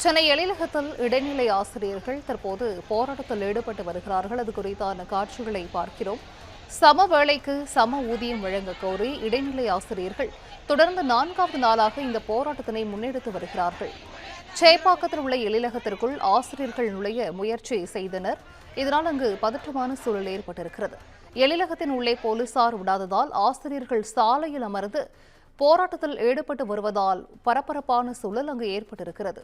சென்னை எழிலகத்தில் இடைநிலை ஆசிரியர்கள் தற்போது போராட்டத்தில் ஈடுபட்டு வருகிறார்கள். அது குறித்தான காட்சிகளை பார்க்கிறோம். சம வேளைக்கு சம ஊதியம் வழங்க கோரி இடைநிலை ஆசிரியர்கள் தொடர்ந்து 4வது நாளாக இந்த போராட்டத்தினை முன்னெடுத்து வருகிறார்கள். சேப்பாக்கத்தில் உள்ள எழிலகத்திற்குள் ஆசிரியர்கள் நுழைய முயற்சி செய்தனர். இதனால் அங்கு பதற்றமான சூழல் ஏற்பட்டிருக்கிறது. எழிலகத்தின் உள்ளே போலீசார் விடாததால் ஆசிரியர்கள் சாலையில் அமர்ந்து போராட்டத்தில் ஈடுபட்டு வருவதால் பரபரப்பான சூழல் அங்கு ஏற்பட்டிருக்கிறது.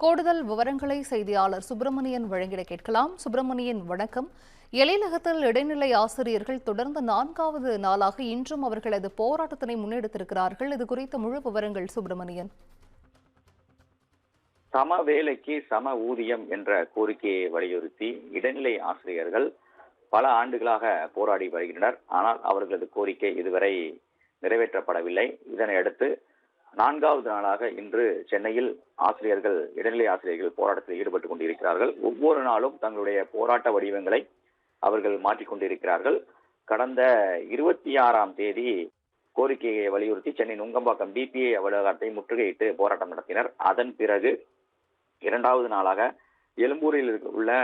கூடுதல் விவரங்களை செய்தியாளர் சுப்பிரமணியன் வழங்கிட கேட்கலாம். சுப்பிரமணியன், வணக்கம். எழிலகத்தில் இடைநிலை ஆசிரியர்கள் தொடர்ந்து 4வது நாளாக இன்றும் அவர்களது போராட்டத்தினை முன்னெடுத்திருக்கிறார்கள். இது குறித்த முழு விவரங்கள் சுப்பிரமணியன். சம வேலைக்கு சம ஊதியம் என்ற கோரிக்கையை வலியுறுத்தி இடைநிலை ஆசிரியர்கள் பல ஆண்டுகளாக போராடி வருகின்றனர். ஆனால் அவர்களது கோரிக்கை இதுவரை நிறைவேற்றப்படவில்லை. இதனையடுத்து 4வது நாளாக இன்று சென்னையில் இடைநிலை ஆசிரியர்கள் போராட்டத்தில் ஈடுபட்டுக் கொண்டிருக்கிறார்கள். ஒவ்வொரு நாளும் தங்களுடைய போராட்ட வடிவங்களை அவர்கள் மாற்றிக்கொண்டிருக்கிறார்கள். கடந்த 26ஆம் தேதி கோரிக்கையை வலியுறுத்தி சென்னை நுங்கம்பாக்கம் டிபிஏ அலுவலகத்தை முற்றுகையிட்டு போராட்டம் நடத்தினர். அதன் பிறகு 2வது நாளாக எழும்பூரில் உள்ள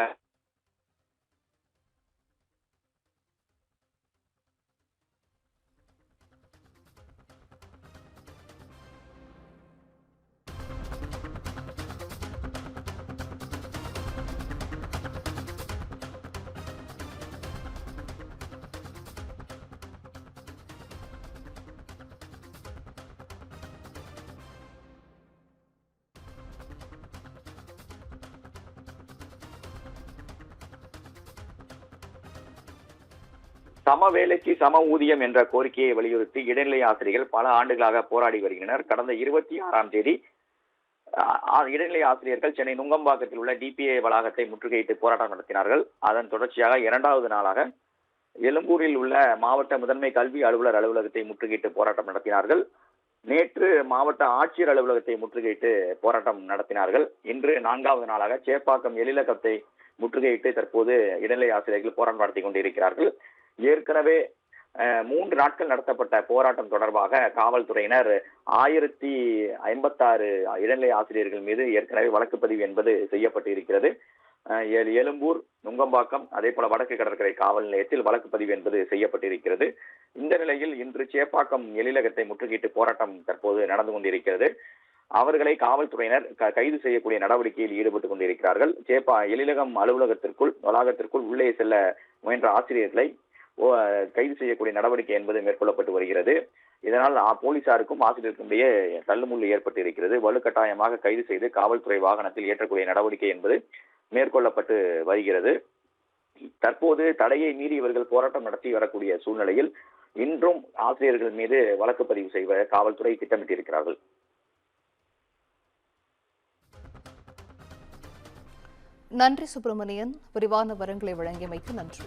சம வேலைக்கு சம ஊதியம் என்ற கோரிக்கையை வலியுறுத்தி இடைநிலை ஆசிரியர்கள் பல ஆண்டுகளாக போராடி வருகின்றனர். கடந்த 26ஆம் தேதி இடைநிலை ஆசிரியர்கள் சென்னை நுங்கம்பாக்கத்தில் உள்ள டிபிஏ வளாகத்தை முற்றுகையிட்டு போராட்டம் நடத்தினார்கள். அதன் தொடர்ச்சியாக 2வது நாளாக எழும்பூரில் உள்ள மாவட்ட முதன்மை கல்வி அலுவலர் அலுவலகத்தை முற்றுகையிட்டு போராட்டம் நடத்தினார்கள். நேற்று மாவட்ட ஆட்சியர் அலுவலகத்தை முற்றுகையிட்டு போராட்டம் நடத்தினார்கள். இன்று 4வது நாளாக சேப்பாக்கம் எழிலகத்தை முற்றுகையிட்டு தற்போது இடைநிலை ஆசிரியர்கள் போராட்டம் நடத்தி கொண்டிருக்கிறார்கள். ஏற்கனவே 3 நாட்கள் நடத்தப்பட்ட போராட்டம் தொடர்பாக காவல்துறையினர் 1056 இடைநிலை ஆசிரியர்கள் மீது ஏற்கனவே வழக்கு பதிவு என்பது செய்யப்பட்டு இருக்கிறது. எழும்பூர், நுங்கம்பாக்கம், அதே போல வடக்கு கடற்கரை காவல் நிலையத்தில் வழக்கு பதிவு என்பது செய்யப்பட்டிருக்கிறது. இந்த நிலையில் இன்று சேப்பாக்கம் எழிலகத்தை முற்றுகையிட்டு போராட்டம் தற்போது நடந்து கொண்டிருக்கிறது. அவர்களை காவல்துறையினர் கைது செய்யக்கூடிய நடவடிக்கையில் ஈடுபட்டுக் கொண்டிருக்கிறார்கள். எழிலகம் வளாகத்திற்குள் உள்ளே செல்ல முயன்ற ஆசிரியர்களை கைது செய்யக்கூடிய நடவடிக்கை என்பது மேற்கொள்ளப்பட்டு வருகிறது. இதனால் போலீசாருக்கும் ஆசிரியருக்கும் இடையே தள்ளுமுள்ளு ஏற்பட்டு இருக்கிறது. வலுக்கட்டாயமாக கைது செய்து காவல்துறை வாகனத்தில் ஏற்றக்கூடிய நடவடிக்கை என்பது மேற்கொள்ளப்பட்டு வருகிறது. தற்போது தடையை மீறி இவர்கள் போராட்டம் நடத்தி வரக்கூடிய சூழ்நிலையில் இன்றும் ஆசிரியர்கள் மீது வழக்கு பதிவு செய்வ காவல்துறை திட்டமிட்டிருக்கிறார்கள். நன்றி சுப்பிரமணியன். விரிவான விவரங்களை வழங்கியமைக்கு நன்றி.